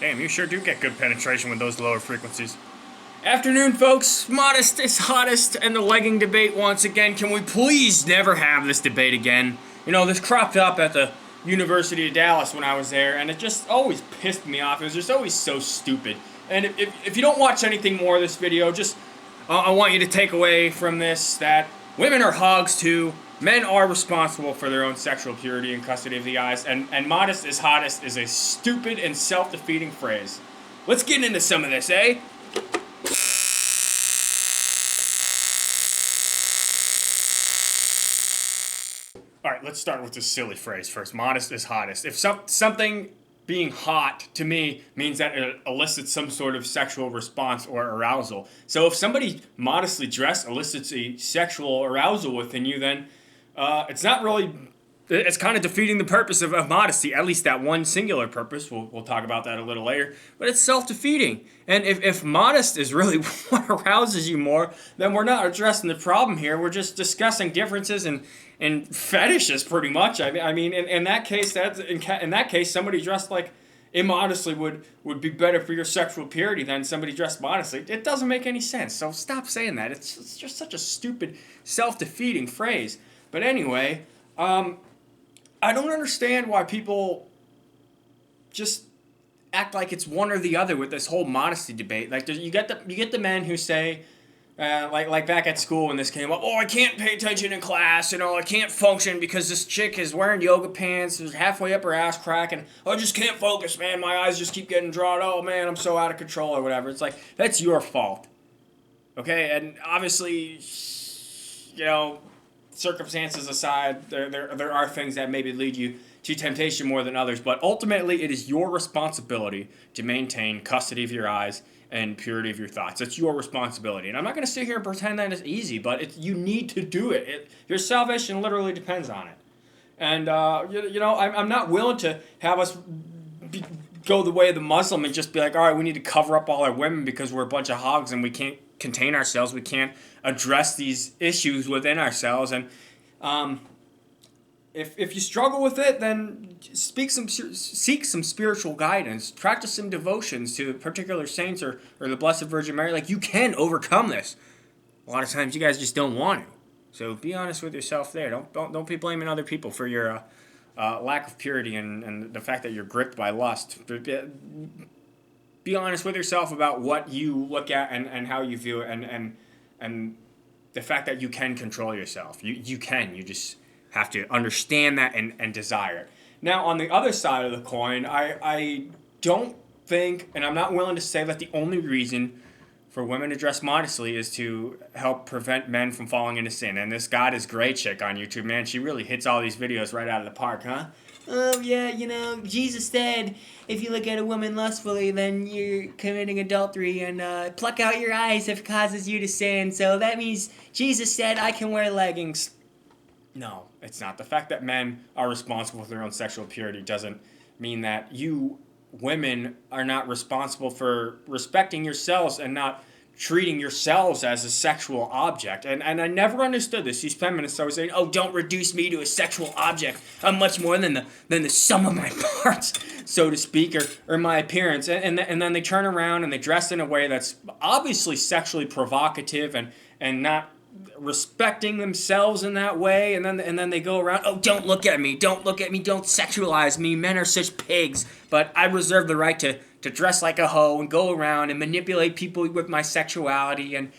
Damn, you sure do get good penetration with those lower frequencies. Afternoon, folks. Modest is hottest, and the legging debate once again. Can we please never have this debate again? You know, this cropped up at the University of Dallas when I was there, and it just always pissed me off. It was just always so stupid. And if you don't watch anything more of this video, just I want you to take away from this that women are hogs too. Men are responsible for their own sexual purity and custody of the eyes, and modest is hottest is a stupid and self-defeating phrase. Let's get into some of this, eh? Alright, let's start with this silly phrase first. Modest is hottest. If something being hot to me means that it elicits some sort of sexual response or arousal. So if somebody modestly dressed elicits a sexual arousal within you, then it's not really, it's kind of defeating the purpose of modesty, at least that one singular purpose. We'll talk about that a little later. But it's self-defeating. And if modest is really what arouses you more, then we're not addressing the problem here. We're just discussing differences and fetishes, pretty much. I mean, in that case, somebody dressed like immodestly would be better for your sexual purity than somebody dressed modestly. It doesn't make any sense. So stop saying that. It's just such a stupid, self-defeating phrase. But anyway, I don't understand why people just act like it's one or the other with this whole modesty debate. Like you get the men who say, like back at school when this came up, oh, I can't pay attention in class, I can't function because this chick is wearing yoga pants, is halfway up her ass crack, and I just can't focus, man. My eyes just keep getting drawn. Oh man, I'm so out of control or whatever. It's like, that's your fault. Okay, and obviously, circumstances aside, there are things that maybe lead you to temptation more than others, but ultimately it is your responsibility to maintain custody of your eyes and purity of your thoughts. It's your responsibility. And I'm not going to sit here and pretend that it's easy, but you need to do it. Your salvation literally depends on it. And, I'm not willing to have us go the way of the Muslim and just be like, all right, we need to cover up all our women because we're a bunch of hogs and we can't contain ourselves. We can't address these issues within ourselves. And if you struggle with it, then seek some spiritual guidance. Practice some devotions to particular saints or the Blessed Virgin Mary. Like, you can overcome this. A lot of times you guys just don't want to. So be honest with yourself there. Don't be blaming other people for your lack of purity and the fact that you're gripped by lust. Be honest with yourself about what you look at and how you view it and the fact that you can control yourself. You can. You just have to understand that and desire it. Now, on the other side of the coin, I don't think, and I'm not willing to say that the only reason for women to dress modestly is to help prevent men from falling into sin. And this God is Great chick on YouTube, man, she really hits all these videos right out of the park, huh? Oh, yeah, Jesus said, if you look at a woman lustfully, then you're committing adultery, and pluck out your eyes if it causes you to sin. So that means Jesus said I can wear leggings. No, it's not. The fact that men are responsible for their own sexual purity doesn't mean that you women are not responsible for respecting yourselves and not treating yourselves as a sexual object. And I never understood this. These feminists always saying, oh, don't reduce me to a sexual object. I'm much more than the sum of my parts, so to speak, or my appearance. And then they turn around and they dress in a way that's obviously sexually provocative and not respecting themselves in that way, and then they go around, oh, don't look at me, don't sexualize me, men are such pigs, but I reserve the right to dress like a hoe and go around and manipulate people with my sexuality and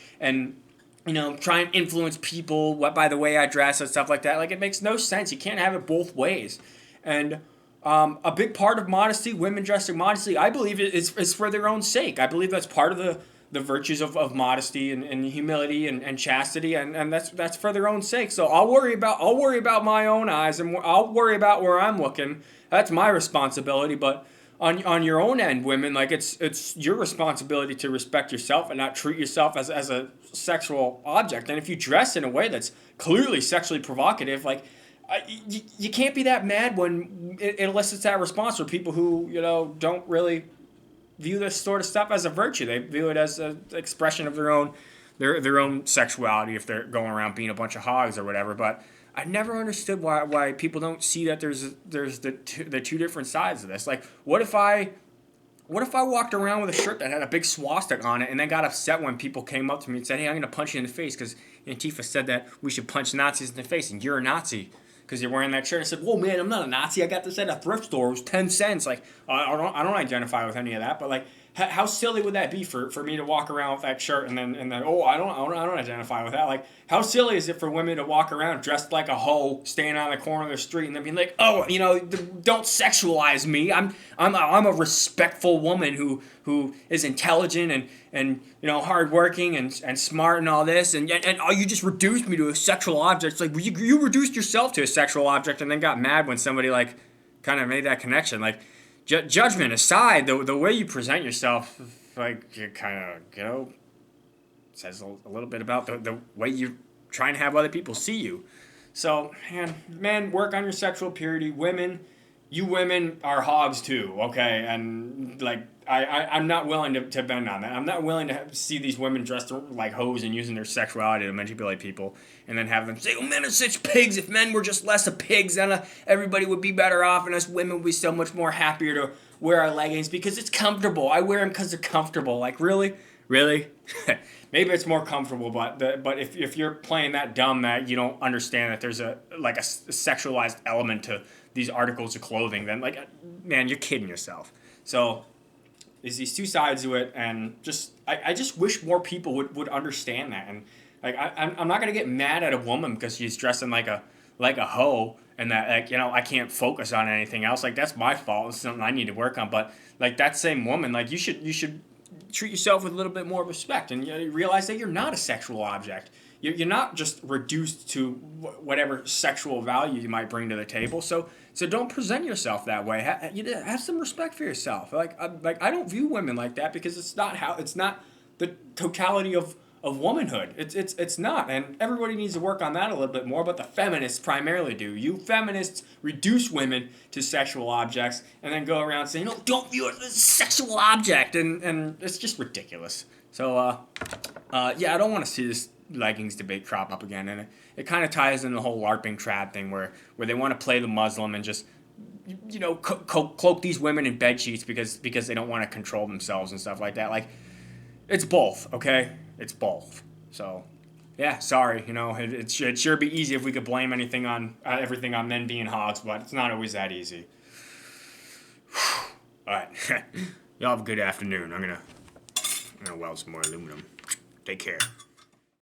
try and influence people by the way I dress and stuff like that. Like, it makes no sense. You can't have it both ways. And a big part of modesty, women dressing modestly, I believe is for their own sake. I believe that's part of the virtues of modesty and humility and chastity, and that's for their own sake. So I'll worry about my own eyes, and I'll worry about where I'm looking. That's my responsibility. But on your own end, women, like, it's your responsibility to respect yourself and not treat yourself as a sexual object. And if you dress in a way that's clearly sexually provocative, like, you can't be that mad when it elicits that response from people who don't really view this sort of stuff as a virtue. They view it as an expression of their own sexuality if they're going around being a bunch of hogs or whatever. But I never understood why people don't see that there's the two different sides of this. Like, what if I What if I walked around with a shirt that had a big swastika on it and then got upset when people came up to me and said, hey, I'm going to punch you in the face because Antifa said that we should punch Nazis in the face and you're a Nazi because you're wearing that shirt. I said, whoa, man, I'm not a Nazi. I got this at a thrift store. It was 10 cents. Like, I don't identify with any of that. But, like, how silly would that be for me to walk around with that shirt and then oh, I don't identify with that. Like, how silly is it for women to walk around dressed like a hoe, standing on the corner of the street and then being like, oh, don't sexualize me. I'm a respectful woman who is intelligent and hardworking and smart and all this and oh, you just reduced me to a sexual object. It's like you reduced yourself to a sexual object and then got mad when somebody like kind of made that connection. Like, judgment aside, the way you present yourself, like, you kind of, says a little bit about the way you're trying to have other people see you. So, man, work on your sexual purity. You women are hogs too, okay? And, like, I'm not willing to bend on that. I'm not willing to see these women dressed like hoes and using their sexuality to manipulate people and then have them say, oh, men are such pigs. If men were just less of pigs, then everybody would be better off and us women would be so much more happier to wear our leggings because it's comfortable. I wear them because they're comfortable. Like, really? Really? Maybe it's more comfortable, but if you're playing that dumb that you don't understand that there's a sexualized element to these articles of clothing, then, like, man, you're kidding yourself. So there's these two sides to it, and I just wish more people would understand that. And, like, I'm not gonna get mad at a woman because she's dressing like a hoe and that, like, I can't focus on anything else. Like, that's my fault. It's something I need to work on. But, like, that same woman, like, you should treat yourself with a little bit more respect and you realize that you're not a sexual object. You're not just reduced to whatever sexual value you might bring to the table. So don't present yourself that way. Have some respect for yourself. Like I don't view women like that because it's not the totality of womanhood. It's not, and everybody needs to work on that a little bit more. But the feminists primarily do. You feminists reduce women to sexual objects and then go around saying, don't view it as a sexual object, and it's just ridiculous. So yeah, I don't want to see this leggings debate crop up again, and it kind of ties in the whole LARPing trad thing where they want to play the Muslim and just cloak these women in bed sheets because they don't want to control themselves and stuff like that. Like, it's both, okay? It's both. So, yeah, sorry. It'd sure be easy if we could blame everything on men being hogs, but it's not always that easy. All right, y'all have a good afternoon. I'm gonna weld some more aluminum. Take care.